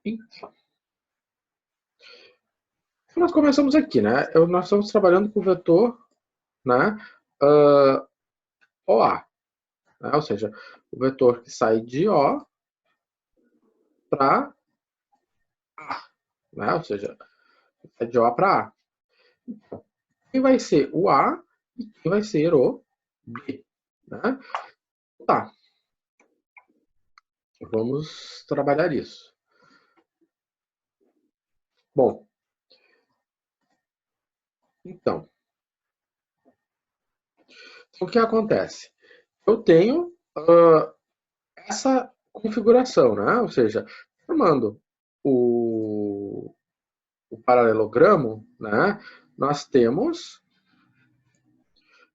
Então, nós começamos aqui, né? Nós estamos trabalhando com o vetor, né? OA, né? Ou seja, o vetor que sai de O para A, né? Ou seja, sai de O para A. Então, quem vai ser o A e quem vai ser o B, né? Tá, vamos trabalhar isso. Bom, então, o que acontece? Eu tenho essa configuração, né? Ou seja, formando o paralelogramo, né? Nós temos,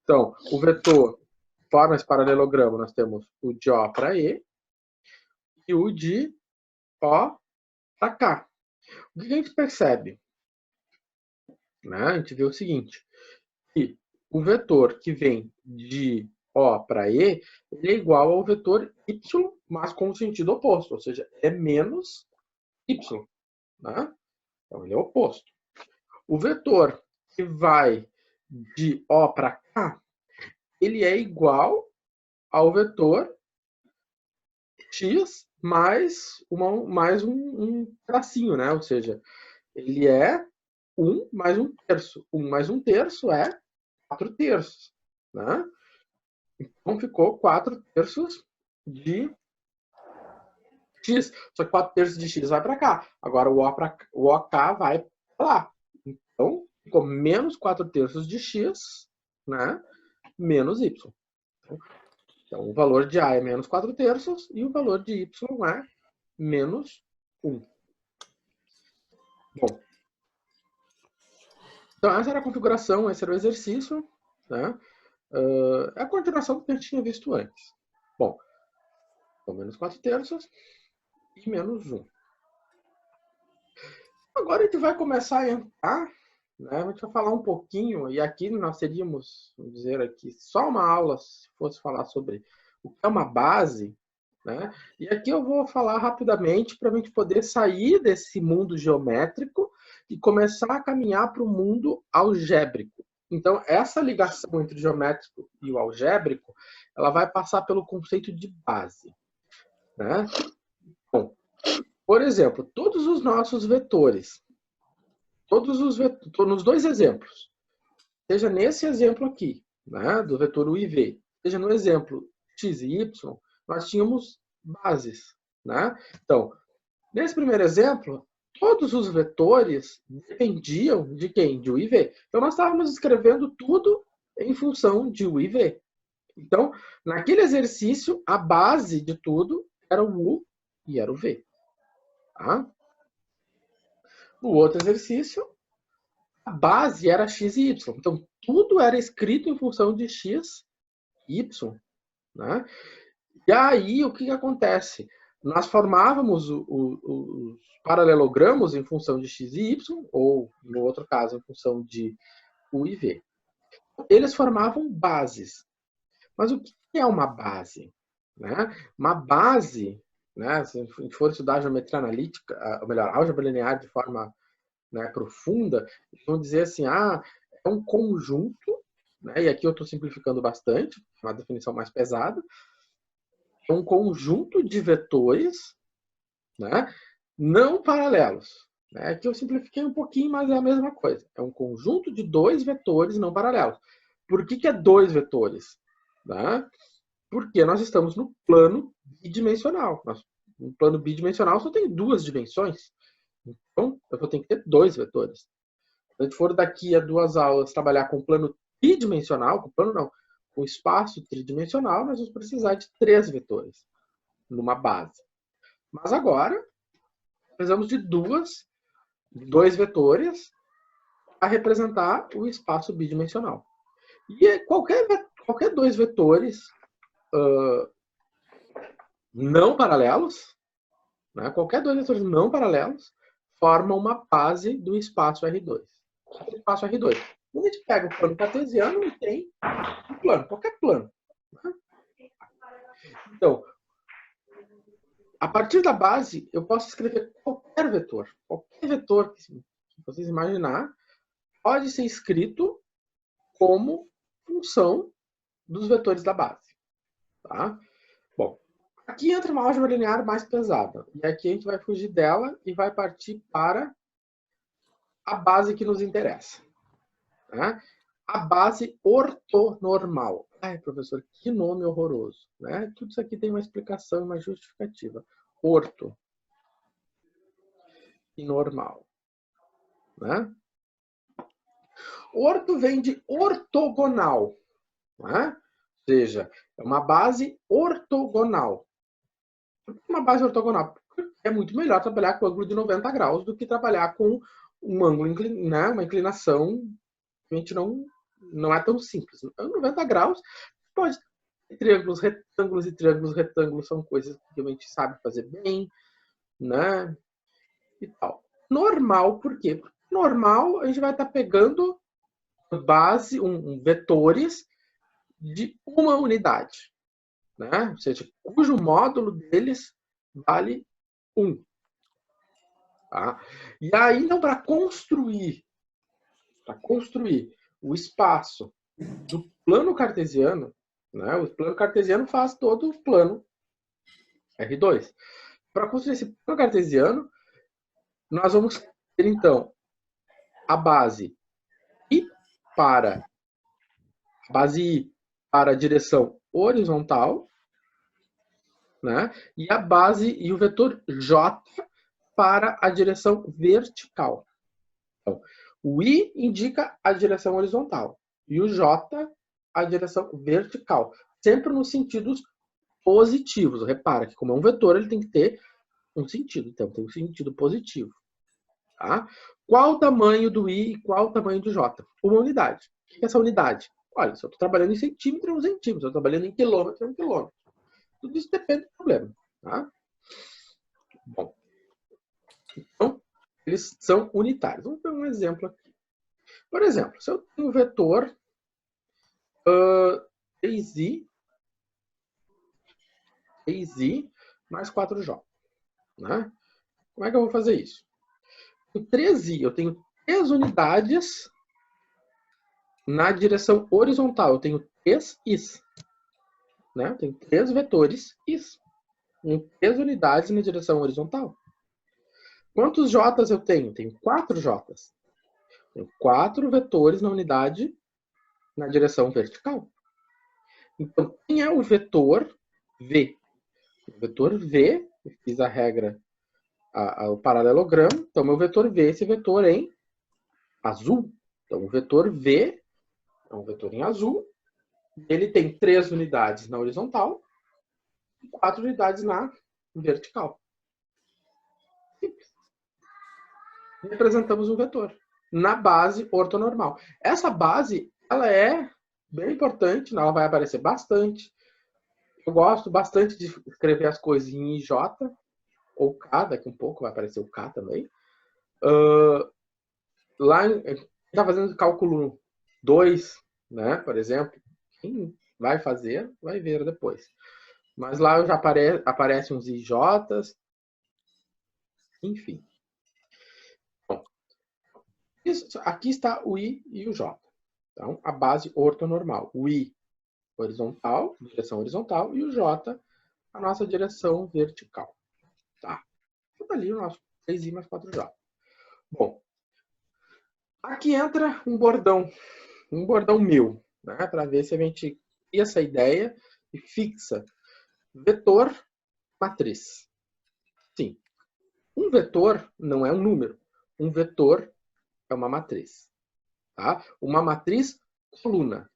então, o vetor forma esse paralelogramo, nós temos o de O para E e o de O para K. O que a gente percebe? Né? A gente vê o seguinte, que o vetor que vem de O para E, ele é igual ao vetor Y, mas com o sentido oposto, ou seja, é menos Y. Né? Então, ele é oposto. O vetor que vai de O para K, ele é igual ao vetor x mais um tracinho, né? Ou seja, ele é 1 mais 1 terço. 1 mais 1 terço é 4 terços. Né? Então ficou 4 terços de x. Só que 4 terços de x vai para cá. Agora o OK vai para lá. Então ficou menos 4 terços de x, né? Menos y. Então o valor de A é menos 4 terços e o valor de y é menos 1. Bom, então essa era a configuração, esse era o exercício, né? É a continuação que a gente tinha visto antes. Bom, então menos 4 terços e menos 1. Agora a gente vai começar a entrar, né? A gente vai falar um pouquinho, e aqui nós teríamos, vamos dizer aqui, só uma aula se fosse falar sobre o que é uma base, né? E aqui eu vou falar rapidamente para a gente poder sair desse mundo geométrico e começar a caminhar para o mundo algébrico. Então, essa ligação entre o geométrico e o algébrico, ela vai passar pelo conceito de base. Né? Bom, por exemplo, todos os nossos vetores, nos dois exemplos, seja nesse exemplo aqui, né, do vetor u e v, seja no exemplo x e y, nós tínhamos bases. Né? Então, nesse primeiro exemplo, todos os vetores dependiam de quem? De u e v. Então, nós estávamos escrevendo tudo em função de u e v. Então, naquele exercício, a base de tudo era o u e era o v. Tá? No outro exercício, a base era x e y. Então, tudo era escrito em função de x e y. Né? E aí, o que acontece? Nós formávamos os paralelogramos em função de x e y, ou, no outro caso, em função de u e v. Eles formavam bases. Mas o que é uma base? Né? Uma base, né, se a gente for estudar geometria analítica, ou melhor, álgebra linear de forma, né, profunda, vão dizer assim, é um conjunto, né, e aqui eu estou simplificando bastante, uma definição mais pesada, é um conjunto de vetores, né, não paralelos. Né? Aqui eu simplifiquei um pouquinho, mas é a mesma coisa. É um conjunto de dois vetores não paralelos. Por que é dois vetores? Né? Porque nós estamos no plano bidimensional. No plano bidimensional só tem duas dimensões. Então, eu vou ter que ter dois vetores. Se a gente for daqui a 2 aulas trabalhar com plano tridimensional, com plano não, com espaço tridimensional, nós vamos precisar de 3 vetores numa base. Mas agora, precisamos de dois vetores para representar o espaço bidimensional. E qualquer dois vetores não paralelos, né, qualquer dois vetores não paralelos, formam uma base do espaço R2. O espaço R2. Quando a gente pega o plano cartesiano, e tem um plano, qualquer plano. Né? Então, a partir da base, eu posso escrever qualquer qualquer vetor. Qualquer vetor que vocês imaginar pode ser escrito como função dos vetores da base. Tá? Bom, aqui entra uma álgebra linear mais pesada. E aqui a gente vai fugir dela e vai partir para a base que nos interessa. Tá? A base ortonormal. Ai, professor, que nome horroroso. Né? Tudo isso aqui tem uma explicação, uma justificativa. Orto e normal. Né? Orto vem de ortogonal. Né? Ou seja, é uma base ortogonal. Uma base ortogonal é muito melhor trabalhar com ângulo de 90 graus do que trabalhar com um ângulo, né? Uma inclinação que a gente não é tão simples. 90 graus pode ter triângulos, retângulos, e triângulos, retângulos são coisas que a gente sabe fazer bem, né? E tal. Normal, por quê? Porque normal a gente vai estar pegando base, vetores de uma unidade, né? Ou seja, cujo módulo deles vale 1. Tá? E aí, então, para construir o espaço do plano cartesiano, né? O plano cartesiano faz todo o plano R2. Para construir esse plano cartesiano, nós vamos ter, então, a base I para a direção horizontal, né? E a base e o vetor J para a direção vertical. Então, o I indica a direção horizontal e o J a direção vertical, sempre nos sentidos positivos. Repara que como é um vetor, ele tem que ter um sentido, então tem um sentido positivo. Tá? Qual o tamanho do I e qual o tamanho do J? Uma unidade. O que é essa unidade? Olha, se eu estou trabalhando em centímetro, é um centímetro. Se eu estou trabalhando em quilômetro, é um quilômetro. Tudo isso depende do problema. Tá? Bom, então, eles são unitários. Vamos ver um exemplo aqui. Por exemplo, se eu tenho um vetor 3i mais 4j. Né? Como é que eu vou fazer isso? O 3i, eu tenho 3 unidades na direção horizontal. Eu tenho 3 is. Né? Eu tenho 3 vetores is. Com 3 unidades na direção horizontal. Quantos j's eu tenho? Tenho 4 j's. Tenho 4 vetores na unidade na direção vertical. Então, quem é o vetor V? O vetor V, eu fiz a regra, o paralelogramo. Então, meu vetor V, esse vetor em azul. Então, o vetor V é um vetor em azul. Ele tem 3 unidades na horizontal e 4 unidades na vertical. Simples. Representamos um vetor na base ortonormal. Essa base, ela é bem importante, ela vai aparecer bastante. Eu gosto bastante de escrever as coisas em IJ ou K, daqui um pouco vai aparecer o K também. Lá está fazendo cálculo 2, né, por exemplo. Quem vai fazer, vai ver depois. Mas lá já aparecem uns IJs. Enfim. Bom, aqui está o I e o J. Então, a base ortonormal. O I horizontal, direção horizontal, e o J, a nossa direção vertical. Tá? Então, ali o nosso 3i mais 4j. Bom, aqui entra um bordão meu, né, para ver se a gente cria essa ideia e fixa. Vetor, matriz. Sim, um vetor não é um número. Um vetor é uma matriz. Tá? Uma matriz coluna.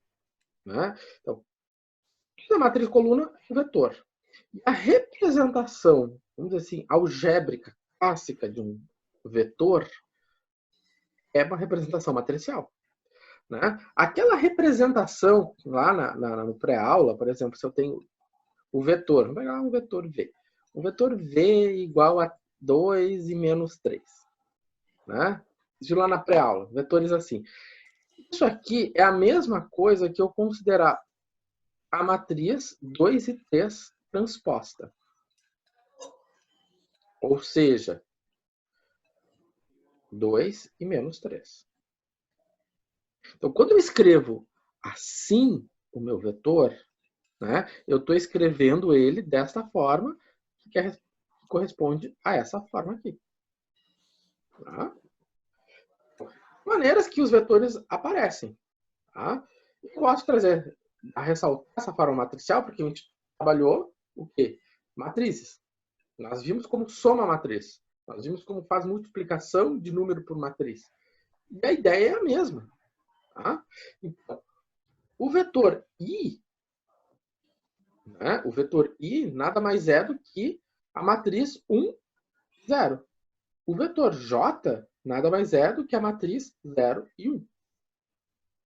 Né? Então, a matriz coluna é um vetor. E a representação, vamos dizer assim, algébrica clássica de um vetor é uma representação matricial. Né? Aquela representação lá no pré-aula, por exemplo, se eu tenho o vetor, vamos pegar um vetor V. O vetor V igual a 2 e menos 3. Né? Isso lá na pré-aula, vetores assim. Isso aqui é a mesma coisa que eu considerar a matriz 2 e 3 transposta. Ou seja, 2 e menos 3. Então, quando eu escrevo assim o meu vetor, né, eu estou escrevendo ele desta forma, que corresponde a essa forma aqui. Tá? Maneiras que os vetores aparecem. Tá? Eu gosto de trazer, a ressaltar essa forma matricial, porque a gente trabalhou o quê? Matrizes. Nós vimos como soma matriz. Nós vimos como faz multiplicação de número por matriz. E a ideia é a mesma. Tá? Então, o vetor I, né? O vetor I nada mais é do que a matriz 1, 0. O vetor J nada mais é do que a matriz 0 e 1.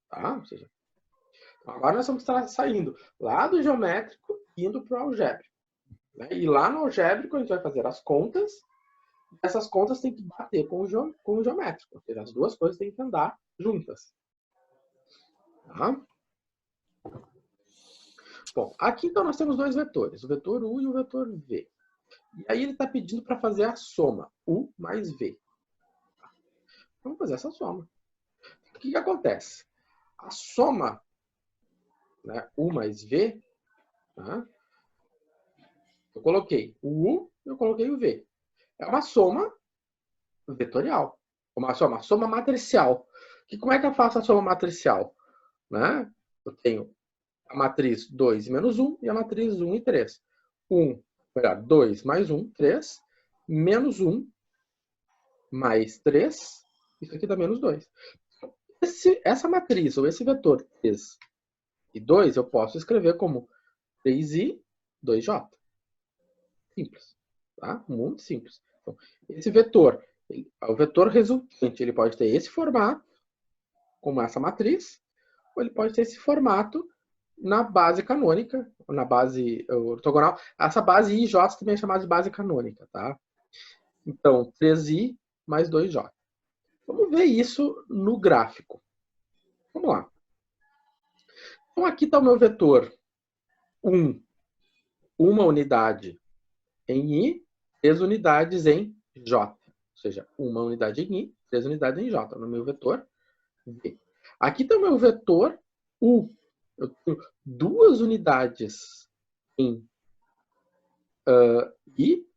Tá? Ou seja, agora nós estamos saindo lá do geométrico e indo para o algébrico. Né? E lá no algébrico a gente vai fazer as contas. E essas contas têm que bater com o geométrico. Ou seja, as duas coisas têm que andar juntas. Tá? Bom, aqui então nós temos dois vetores, o vetor U e o vetor V. E aí ele está pedindo para fazer a soma, U mais V. Vamos fazer essa soma. O que acontece? A soma, né, U mais V, né, eu coloquei o U e eu coloquei o V. É uma soma vetorial, uma soma matricial. Como é que eu faço a soma matricial? Né? Eu tenho a matriz 2 e menos 1 e a matriz 1 e 3. 2 mais 1, 3, menos 1 mais 3, isso aqui dá menos 2. Essa matriz, ou esse vetor 3 e 2, eu posso escrever como 3i, 2j. Simples. Tá? Muito simples. Então, esse vetor, o vetor resultante, ele pode ter esse formato, como essa matriz, ou ele pode ter esse formato na base canônica, na base ortogonal. Essa base I e J também é chamada de base canônica, tá? Então, 3i mais 2j. Vamos ver isso no gráfico. Vamos lá. Então, aqui está o meu vetor 1, uma unidade em I, 3 unidades em J. Ou seja, uma unidade em I, 3 unidades em J, no meu vetor V. Aqui está o meu vetor U. Eu tenho 2 unidades em I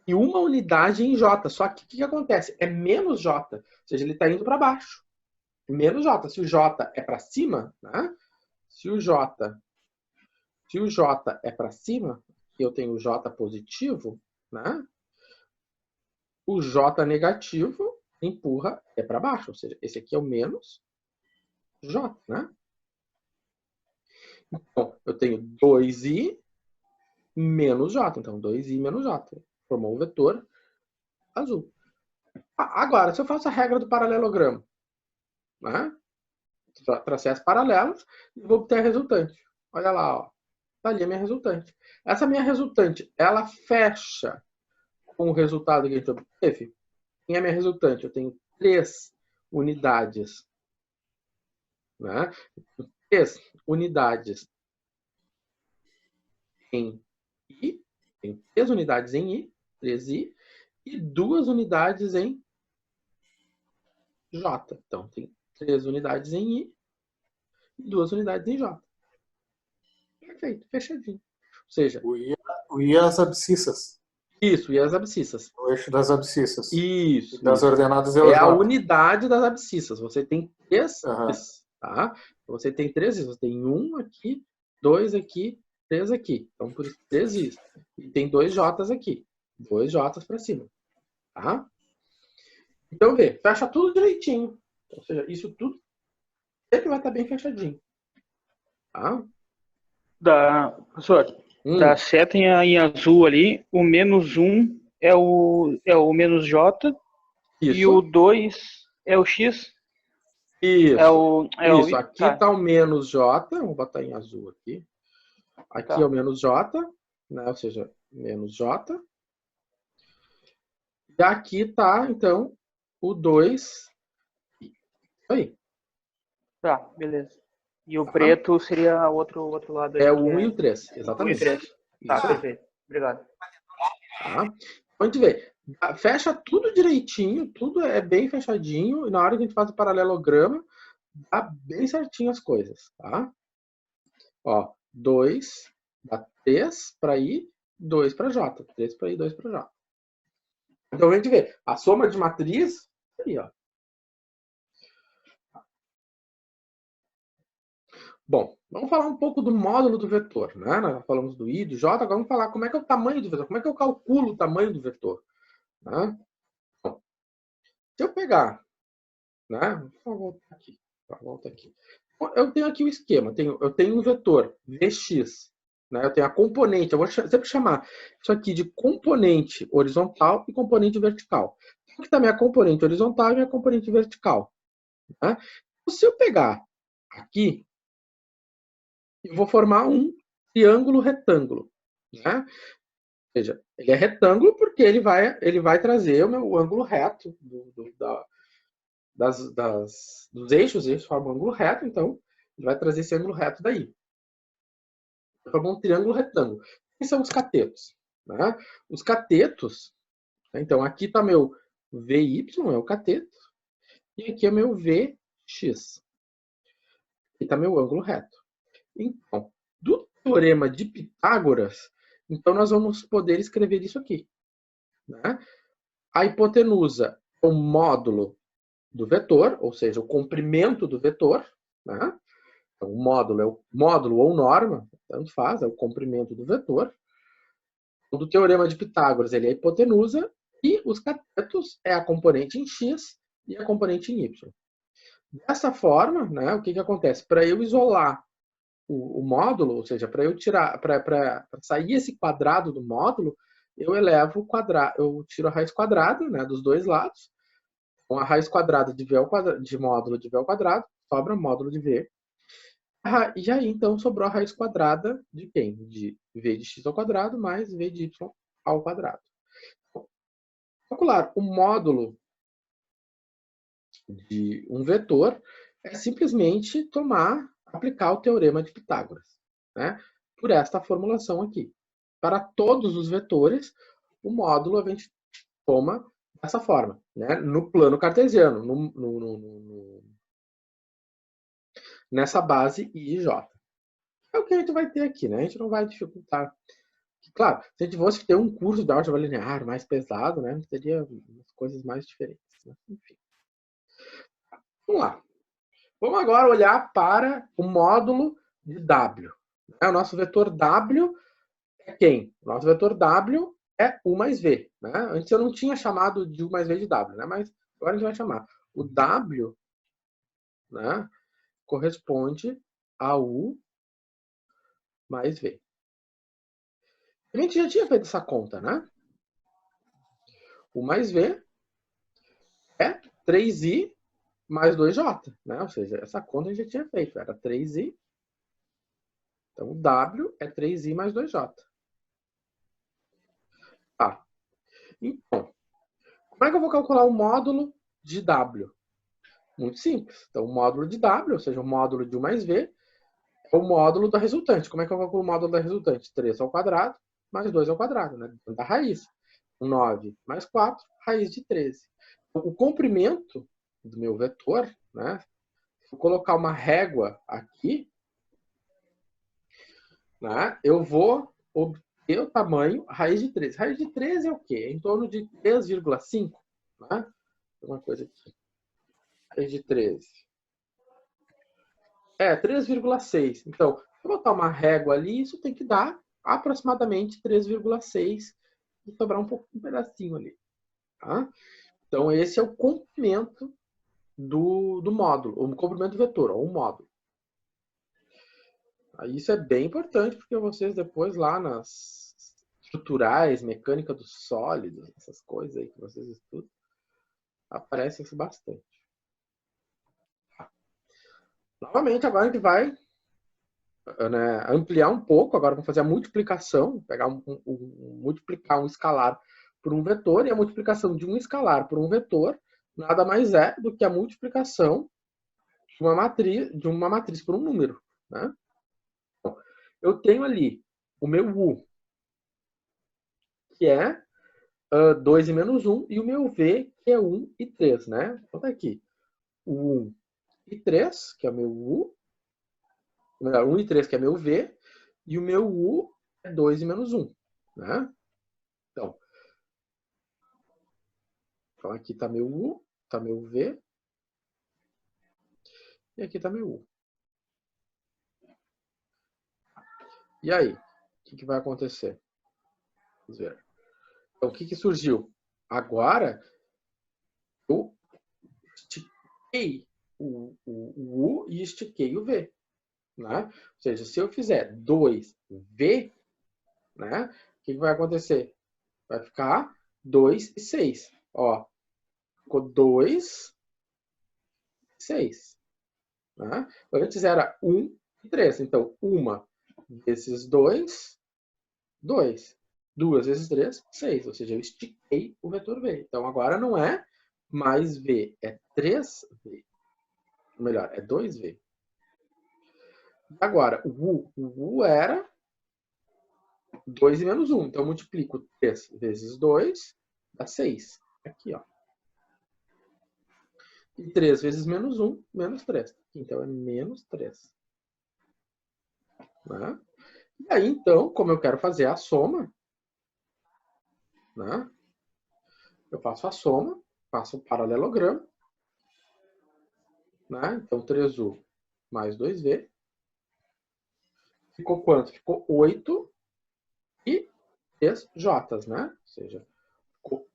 e uma unidade em J. Só que o que acontece? É menos J. Ou seja, ele está indo para baixo. Menos J. Se o J é para cima, né? Se o J é para cima, eu tenho o J positivo, né? O J negativo empurra para baixo. Ou seja, esse aqui é o menos J, né? Então, eu tenho 2i menos J. Então, 2i menos J. Formou o vetor azul. Agora, se eu faço a regra do paralelogramo, né? Tracei as paralelas e vou obter a resultante. Olha lá, ó. Tá ali a minha resultante. Essa minha resultante, ela fecha com o resultado que a gente obteve? Quem é minha resultante? Eu tenho 3 unidades. Né? 3 unidades em I. Tem 3 unidades em I, 3i, e 2 unidades em J. Então, tem 3 unidades em I e 2 unidades em J. Perfeito, fechadinho. Ou seja, o I é as abscissas. Isso, e as abscissas. O eixo das abscissas. Isso. E das isso. ordenadas é o J. a unidade das abscissas. Você tem 3 Is, tá? Você tem 3 is. Você tem 1 aqui, 2 aqui, 3 aqui. Então, por isso, 3 is. E tem 2 J's aqui. 2 J's para cima. Tá? Então, vê, fecha tudo direitinho. Ou seja, isso tudo sempre vai estar bem fechadinho. Tá? Professor, da seta em azul ali, o menos 1 é o menos J. Isso. E o 2 é o X. Isso. Isso. Aqui está o menos J. Vou botar em azul aqui. Aqui é o menos J, né? Ou seja, menos J. E aqui está, então, o 2. Aí. Tá, beleza. E o preto seria o outro lado aí. É o 1 e o 3, exatamente. 1 e 3. Tá, perfeito. Obrigado. Tá? Então, a gente vê, Fecha tudo direitinho, tudo é bem fechadinho, e na hora que a gente faz o paralelograma, dá bem certinho as coisas, tá? Ó, 2 dá 3 para I, 2 para J. 3 para I, 2 para J. Então a gente vê, a soma de matriz, aí, ó. Bom, vamos falar um pouco do módulo do vetor, né? Nós falamos do I, do J, agora vamos falar como é que é o tamanho do vetor, como é que eu calculo o tamanho do vetor, né? Bom, se eu pegar, né? Vou voltar aqui, volta aqui. Eu tenho aqui o esquema, eu tenho um vetor Vx, né? Eu tenho a componente, eu vou sempre chamar isso aqui de componente horizontal e componente vertical. Aqui está minha componente horizontal e minha componente vertical, né? Então, se eu pegar aqui, eu vou formar um triângulo retângulo, né? Ou seja, ele é retângulo porque ele vai trazer o ângulo reto dos eixos. Os eixos formam um ângulo reto, então ele vai trazer esse ângulo reto daí. Formar um triângulo retângulo. Quem são os catetos? Né? Os catetos, então aqui está meu VY, é o cateto, e aqui é meu VX. Aqui está meu ângulo reto. Então, do teorema de Pitágoras, então nós vamos poder escrever isso aqui, né? A hipotenusa é o módulo do vetor, ou seja, o comprimento do vetor, né? Então, o módulo é o módulo ou norma, tanto faz, é o comprimento do vetor. Do teorema de Pitágoras, ele é a hipotenusa, e os catetos é a componente em x e a componente em y. Dessa forma, né, o que acontece? Para eu isolar o módulo, ou seja, para eu tirar, para sair esse quadrado do módulo, eu elevo o quadrado, eu tiro a raiz quadrada, né, dos dois lados. Com a raiz quadrada de V ao quadrado, de módulo de V ao quadrado, sobra módulo de V. E aí, então, sobrou a raiz quadrada de quem? De V de x ao quadrado mais V de y ao quadrado. Calcular o módulo de um vetor é simplesmente aplicar o teorema de Pitágoras, né? Por esta formulação aqui. Para todos os vetores, o módulo a gente toma dessa forma, né? No plano cartesiano, nessa base I e J. É o que a gente vai ter aqui, né? A gente não vai dificultar. Claro, se a gente fosse ter um curso de álgebra linear mais pesado, né? Teria coisas mais diferentes. Né? Enfim. Vamos lá. Vamos agora olhar para o módulo de W. O nosso vetor W é quem? O nosso vetor W é U mais V. Né? Antes eu não tinha chamado de U mais V de W, né? Mas agora a gente vai chamar. O W, né, corresponde a U mais V. A gente já tinha feito essa conta, né? U mais V é 3i mais 2j, né? Ou seja, essa conta a gente já tinha feito, era 3i. Então, o W é 3i mais 2j. Tá. Então, como é que eu vou calcular o módulo de W? Muito simples. Então, o módulo de W, ou seja, o módulo de U mais V, é o módulo da resultante. Como é que eu calculo o módulo da resultante? 3 ao quadrado mais 2 ao quadrado, né? Da raiz. 9 mais 4, raiz de 13. O comprimento do meu vetor, né? Se eu colocar uma régua aqui, né, eu vou obter o tamanho raiz de 13. Raiz de 13 é o quê? É em torno de 3,5. Né? Uma coisa aqui. Raiz de 13. É, 3,6. Então, se eu botar uma régua ali, isso tem que dar aproximadamente 3,6 e sobrar um pedacinho ali. Tá? Então, esse é o comprimento do módulo, o comprimento do vetor, ou o módulo. Isso é bem importante, porque vocês depois lá nas estruturais, mecânica dos sólidos, essas coisas aí que vocês estudam, aparece isso bastante. Novamente, agora a gente vai, né, ampliar um pouco, agora vamos fazer a multiplicação, pegar multiplicar um escalar por um vetor, e a multiplicação de um escalar por um vetor nada mais é do que a multiplicação de uma matriz por um número. Né? Então, eu tenho ali o meu U, que é 2 e menos 1, e o meu V, que é 1 e 3, né? Então tá aqui. O 1 e 3, que é o meu U. Melhor, 1 e 3, que é meu V. E o meu U é 2 e menos 1, né? Então aqui está meu U, está meu V. E aqui está meu U. E aí? O que vai acontecer? Vamos ver. Então, o que surgiu? Agora, eu estiquei o U e estiquei o V. Né? Ou seja, se eu fizer 2V, né? O que vai acontecer? Vai ficar 2 e 6. Ó, ficou 2 e 6. Né? Antes era 1 e 3. Então, 1 vezes 2, 2. 2 vezes 3, 6. Ou seja, eu estiquei o vetor V. Então, agora não é mais V, é 3V. Ou melhor, é 2V. Agora, o U era 2 e menos 1. Então, eu multiplico 3 vezes 2, dá 6. Aqui, ó. E 3 vezes menos 1, menos 3. Então, é menos 3. Né? E aí, então, como eu quero fazer a soma, né? Eu faço a soma, faço o paralelogramo. Né? Então, 3U mais 2V. Ficou quanto? Ficou 8 e 3 J's, né? Ou seja, ficou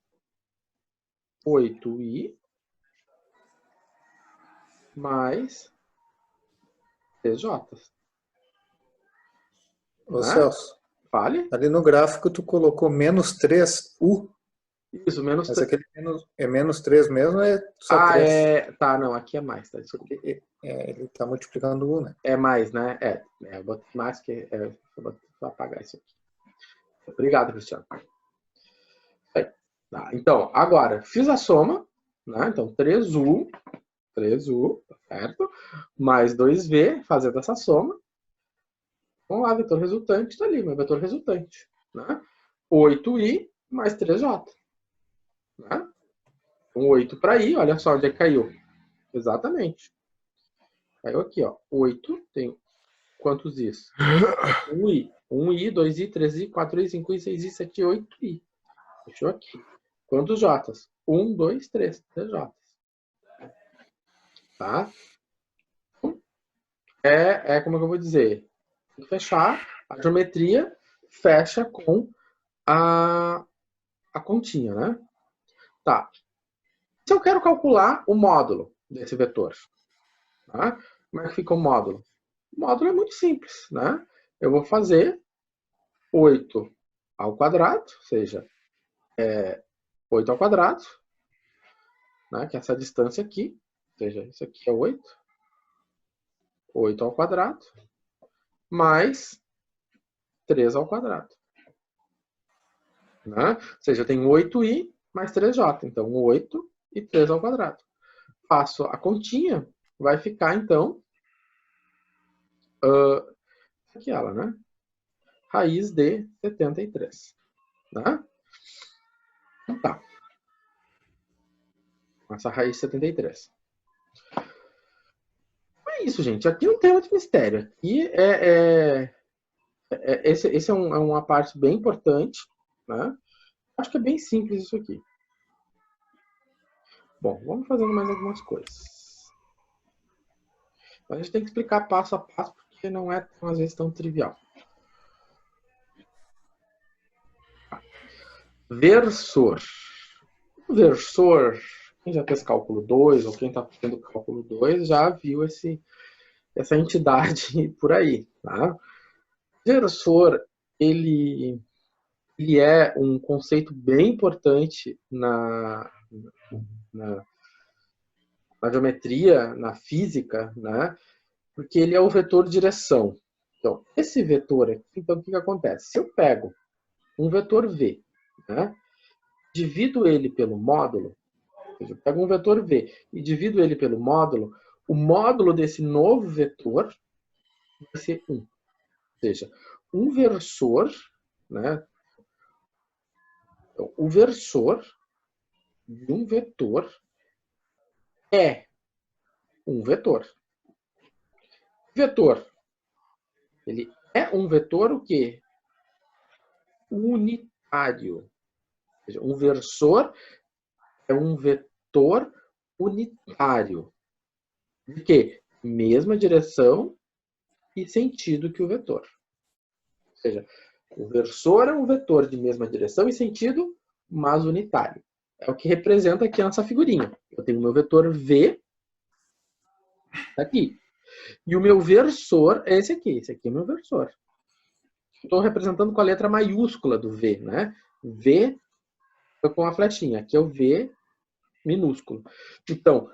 8I mais 3 J's. Ô, Né? Celso, Fale? ali no gráfico tu colocou menos 3U, Isso, menos mas 3. aquele é menos 3 mesmo, é só 3. É. Tá, não, aqui é mais, tá? Desculpa. Ele está multiplicando U, né? É mais, né? Eu botei mais que. Vou apagar isso aqui. Obrigado, Cristiano. Tá, então, agora, fiz a soma, né? Então, 3U, certo? Mais 2V, fazendo essa soma. Vamos lá, vetor resultante está ali, meu vetor resultante. Né? 8I mais 3J. Né? Então, 8 para I, olha só onde é que caiu. Exatamente. Caiu aqui, ó. 8, tem quantos Is? 1I. 1I, 2I, 3I, 4I, 5I, 6I, 7I, 8I. Fechou aqui. Quantos J's? 1, 2, 3. 3 J's. Tá? Como é que eu vou dizer? Tem que fechar. A geometria fecha com a continha, né? Tá. Se eu quero calcular o módulo desse vetor, tá? Como é que fica o módulo? O módulo é muito simples, né? Eu vou fazer 8 ao quadrado, ou seja, 8 ao quadrado, né? Que é essa distância aqui, ou seja, isso aqui é 8. 8 ao quadrado, mais 3 ao quadrado. Né? Ou seja, eu tenho 8i mais 3j, então 8 e 3 ao quadrado. Faço a continha, vai ficar, então, aqui ela, né? Raiz de 73. Né? Então tá. Essa raiz de 73. É isso, gente. Aqui não tem muito mistério. Aqui esse é uma parte bem importante. Né? Acho que é bem simples isso aqui. Bom, vamos fazendo mais algumas coisas. A gente tem que explicar passo a passo, porque não é, às vezes, tão trivial. Versor. Versor, quem já fez cálculo 2, ou quem está fazendo cálculo 2, já viu essa entidade por aí. Tá? Versor, ele é um conceito bem importante na geometria, na física, né? Porque ele é o vetor direção. Então, esse vetor aqui, então, o que acontece? Se eu pego um vetor V, né? Divido ele pelo módulo, ou seja, eu pego um vetor V e divido ele pelo módulo, o módulo desse novo vetor vai ser 1. Ou seja, um versor, né? Então, o versor de um vetor é um vetor. Vetor, ele é um vetor o quê? Unitário. Ou seja, um versor é um vetor unitário. De quê? Mesma direção e sentido que o vetor. Ou seja, o versor é um vetor de mesma direção e sentido, mas unitário. É o que representa aqui a nossa figurinha. Eu tenho o meu vetor V, tá aqui. E o meu versor é esse aqui. Esse aqui é o meu versor. Estou representando com a letra maiúscula do V, né? V com a flechinha. Aqui é o V minúsculo. Então,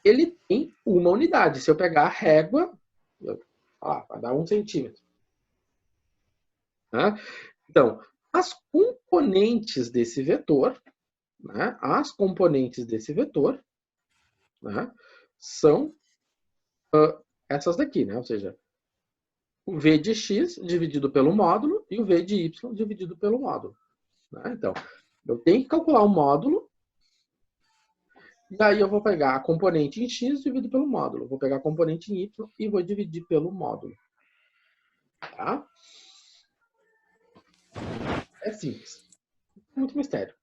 ele tem uma unidade. Se eu pegar a régua, vai dar 1 centímetro. Né? Então, as componentes desse vetor, né? As componentes desse vetor, né? São essas daqui, né? Ou seja, o V de x dividido pelo módulo e o V de y dividido pelo módulo. Né? Então, eu tenho que calcular o módulo. E aí eu vou pegar a componente em x dividido pelo módulo. Vou pegar a componente em y e vou dividir pelo módulo. Tá? É simples. Muito mistério.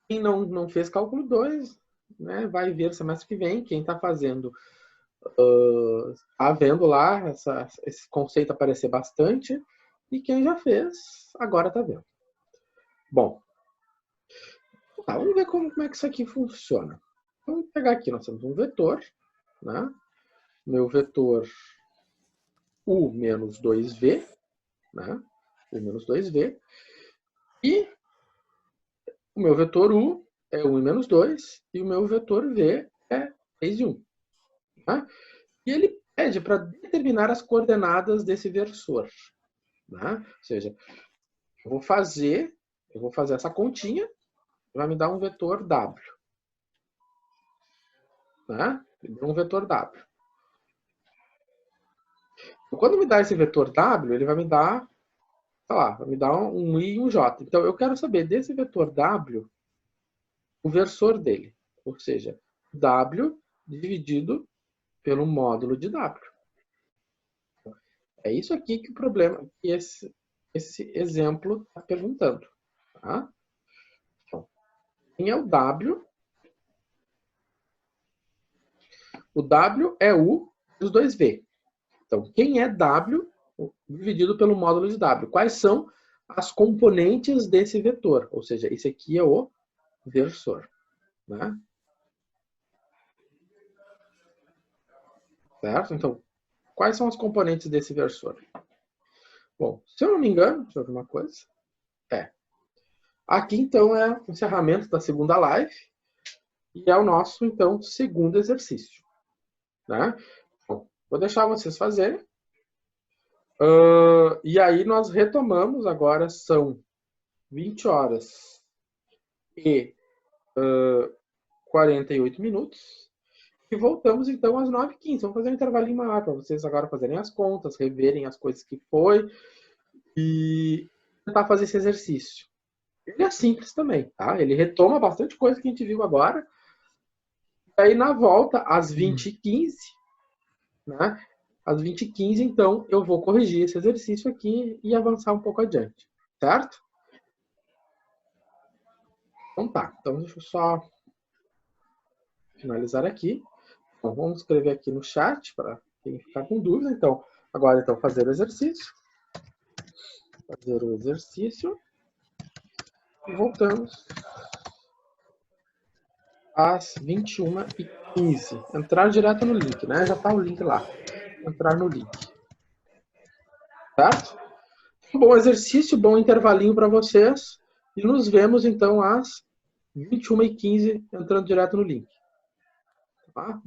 Quem não fez cálculo 2, né, vai ver semestre que vem. Quem está fazendo, está vendo lá esse conceito aparecer bastante. E quem já fez, agora está vendo. Bom, tá, vamos ver como é que isso aqui funciona. Vamos pegar aqui, nós temos um vetor, né? Meu vetor U menos 2V, né? U menos 2V. E o meu vetor U é 1 e menos 2, e o meu vetor V é 3 e 1. Né? E ele pede para determinar as coordenadas desse versor. Né? Ou seja, eu vou fazer essa continha, vai me dar um vetor W. Né? Um vetor W. Quando me dá esse vetor W, ele vai me dar, sei lá, vai me dar um I e um J. Então, eu quero saber desse vetor W, o versor dele. Ou seja, W dividido pelo módulo de W. É isso aqui que o problema, que esse exemplo está perguntando. Tá? Então, quem é o W? O W é U dos 2V. Então, quem é W dividido pelo módulo de W? Quais são as componentes desse vetor? Ou seja, esse aqui é o versor. Né? Certo? Então, quais são as componentes desse versor? Bom, se eu não me engano, deixa eu ver uma coisa. Aqui, então, é o encerramento da segunda live. E é o nosso, então, segundo exercício. Né? Bom, vou deixar vocês fazerem. E aí nós retomamos, agora são 20 horas e 48 minutos. E voltamos então às 9h15. Vamos fazer um intervalinho maior para vocês agora fazerem as contas, reverem as coisas que foi e tentar fazer esse exercício. Ele é simples também, tá? Ele retoma bastante coisa que a gente viu agora. E aí na volta, às 20h15, né? Às 20h15, então, eu vou corrigir esse exercício aqui e avançar um pouco adiante. Certo? Então tá. Então deixa eu só finalizar aqui. Então, vamos escrever aqui no chat para quem ficar com dúvida. Então, agora então fazer o exercício. Fazer o exercício. E voltamos às 21h15. Entrar direto no link, né? Já está o link lá. Entrar no link. Certo? Bom exercício, bom intervalinho para vocês. E nos vemos então às 21h15 entrando direto no link. Tá?